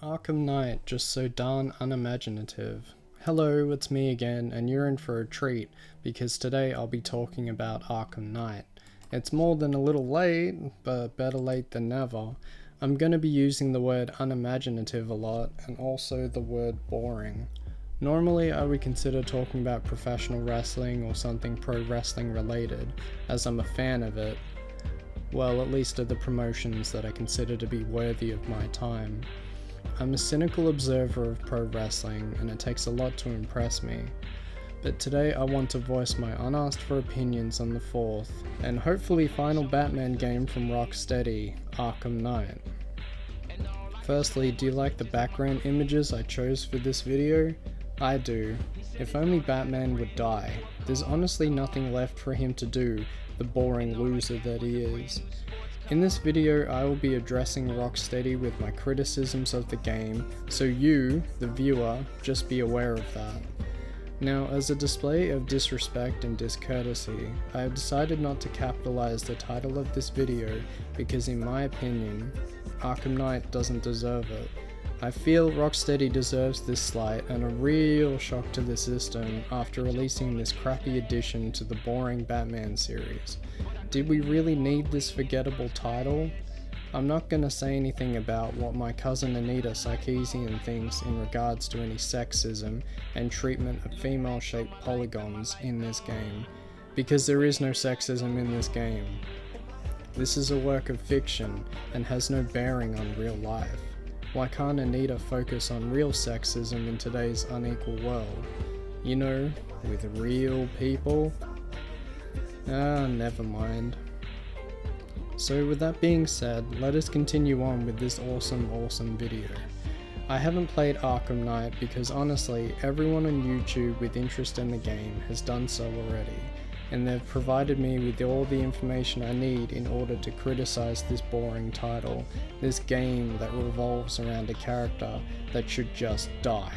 Arkham Knight, just so darn unimaginative. Hello, it's me again, and you're in for a treat, because today I'll be talking about Arkham Knight. It's more than a little late, but better late than never. I'm going to be using the word unimaginative a lot, and also the word boring. Normally I would consider talking about professional wrestling or something pro wrestling related, as I'm a fan of it. Well, at least of the promotions that I consider to be worthy of my time. I'm a cynical observer of pro wrestling, and it takes a lot to impress me. But today I want to voice my unasked for opinions on the fourth, and hopefully final Batman game from Rocksteady, Arkham Knight. Firstly, do you like the background images I chose for this video? I do. If only Batman would die. There's honestly nothing left for him to do, the boring loser that he is. In this video I will be addressing Rocksteady with my criticisms of the game, so you, the viewer, just be aware of that. Now, as a display of disrespect and discourtesy, I have decided not to capitalize the title of this video because in my opinion, Arkham Knight doesn't deserve it. I feel Rocksteady deserves this slight and a real shock to the system after releasing this crappy addition to the boring Batman series. Did we really need this forgettable title? I'm not gonna say anything about what my cousin Anita Sarkeesian thinks in regards to any sexism and treatment of female-shaped polygons in this game, because there is no sexism in this game. This is a work of fiction and has no bearing on real life. Why can't Anita focus on real sexism in today's unequal world? You know, with real people? Never mind. So with that being said, let us continue on with this awesome video. I haven't played Arkham Knight because honestly, everyone on YouTube with interest in the game has done so already, and they've provided me with all the information I need in order to criticize this boring title, this game that revolves around a character that should just die.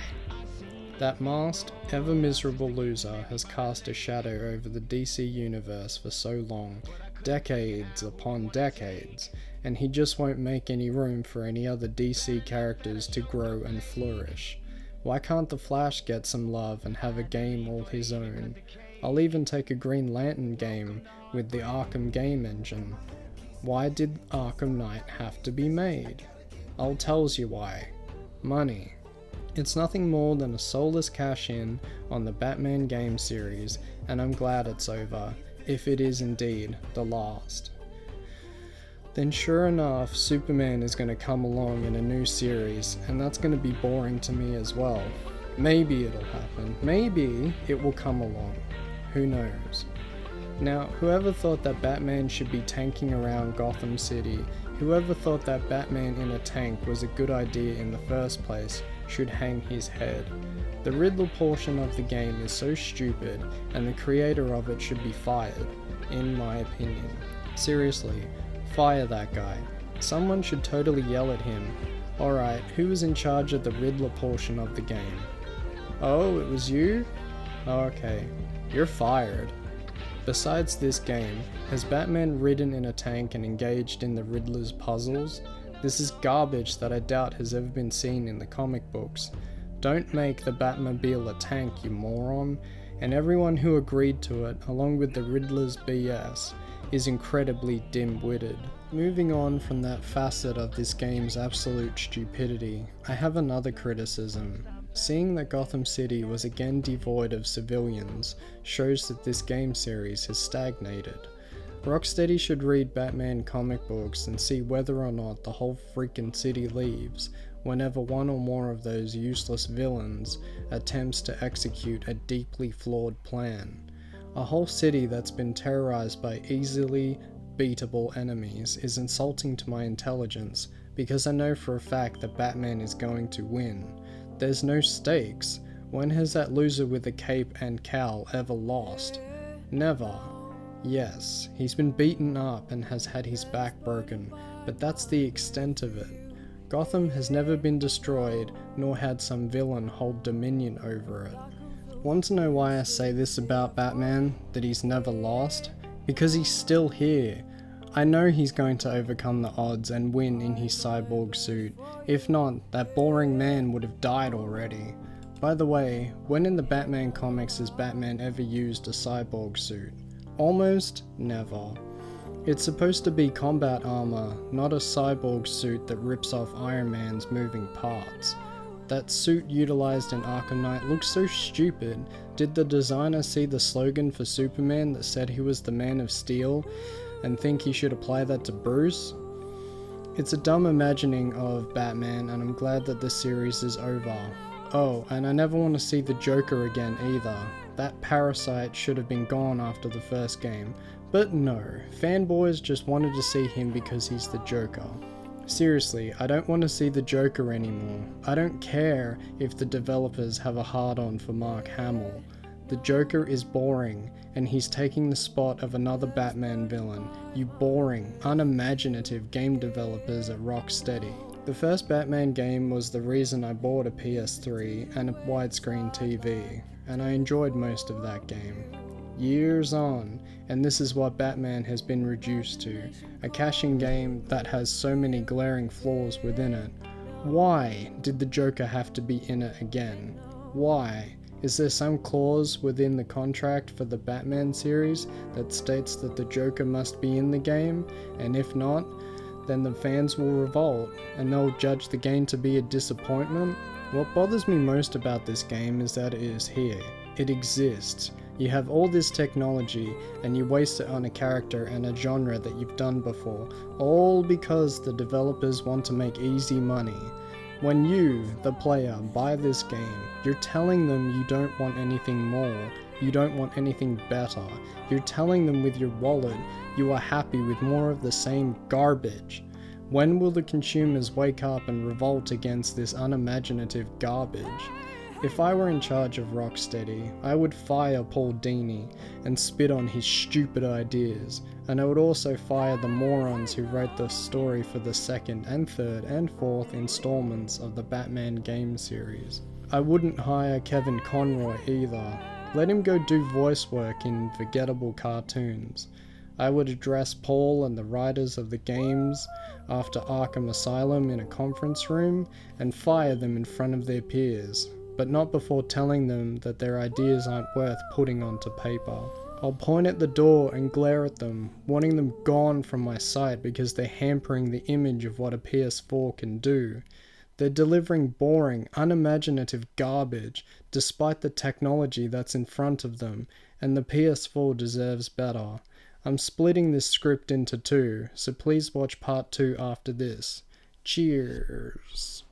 That masked, ever miserable loser has cast a shadow over the DC universe for so long, decades upon decades, and he just won't make any room for any other DC characters to grow and flourish. Why can't the Flash get some love and have a game all his own? I'll even take a Green Lantern game with the Arkham game engine. Why did Arkham Knight have to be made? I'll tells you why. Money. It's nothing more than a soulless cash-in on the Batman game series, and I'm glad it's over, if it is indeed the last. Then sure enough, Superman is going to come along in a new series, and that's going to be boring to me as well. Maybe it'll happen, maybe it will come along, who knows. Now, whoever thought that Batman should be tanking around Gotham City, whoever thought that Batman in a tank was a good idea in the first place, should hang his head. The Riddler portion of the game is so stupid, and the creator of it should be fired, in my opinion. Seriously, fire that guy. Someone should totally yell at him. Alright, who was in charge of the Riddler portion of the game? Oh, it was you? Okay, you're fired. Besides this game, has Batman ridden in a tank and engaged in the Riddler's puzzles? This is garbage that I doubt has ever been seen in the comic books. Don't make the Batmobile a tank, you moron, and everyone who agreed to it, along with the Riddler's BS, is incredibly dim-witted. Moving on from that facet of this game's absolute stupidity, I have another criticism. Seeing that Gotham City was again devoid of civilians shows that this game series has stagnated. Rocksteady should read Batman comic books and see whether or not the whole freaking city leaves whenever one or more of those useless villains attempts to execute a deeply flawed plan. A whole city that's been terrorized by easily beatable enemies is insulting to my intelligence because I know for a fact that Batman is going to win. There's no stakes. When has that loser with a cape and cowl ever lost? Never. Yes, he's been beaten up and has had his back broken, but that's the extent of it. Gotham has never been destroyed, nor had some villain hold dominion over it. Want to know why I say this about Batman, that he's never lost? Because he's still here. I know he's going to overcome the odds and win in his cyborg suit. If not, that boring man would have died already. By the way, when in the Batman comics has Batman ever used a cyborg suit? Almost never. It's supposed to be combat armor, not a cyborg suit that rips off Iron Man's moving parts. That suit utilized in Arkham Knight looks so stupid. Did the designer see the slogan for Superman that said he was the Man of Steel and think he should apply that to Bruce? It's a dumb imagining of Batman, and I'm glad that the series is over. Oh, and I never want to see the Joker again either. That parasite should have been gone after the first game. But no, fanboys just wanted to see him because he's the Joker. Seriously, I don't want to see the Joker anymore. I don't care if the developers have a hard-on for Mark Hamill. The Joker is boring, and he's taking the spot of another Batman villain. You boring, unimaginative game developers at Rocksteady. The first Batman game was the reason I bought a PS3 and a widescreen TV, and I enjoyed most of that game. Years on, and this is what Batman has been reduced to, a cashing game that has so many glaring flaws within it. Why did the Joker have to be in it again? Why? Is there some clause within the contract for the Batman series that states that the Joker must be in the game, and if not, then the fans will revolt, and they'll judge the game to be a disappointment? What bothers me most about this game is that it is here. It exists. You have all this technology, and you waste it on a character and a genre that you've done before, all because the developers want to make easy money. When you, the player, buy this game, you're telling them you don't want anything more, you don't want anything better. You're telling them with your wallet you are happy with more of the same garbage. When will the consumers wake up and revolt against this unimaginative garbage? If I were in charge of Rocksteady, I would fire Paul Dini and spit on his stupid ideas, and I would also fire the morons who wrote the story for the second and third and fourth installments of the Batman game series. I wouldn't hire Kevin Conroy either. Let him go do voice work in forgettable cartoons. I would address Paul and the writers of the games after Arkham Asylum in a conference room and fire them in front of their peers, but not before telling them that their ideas aren't worth putting onto paper. I'll point at the door and glare at them, wanting them gone from my sight because they're hampering the image of what a PS4 can do. They're delivering boring, unimaginative garbage despite the technology that's in front of them, and the PS4 deserves better. I'm splitting this script into two, so please watch part 2 after this. Cheers.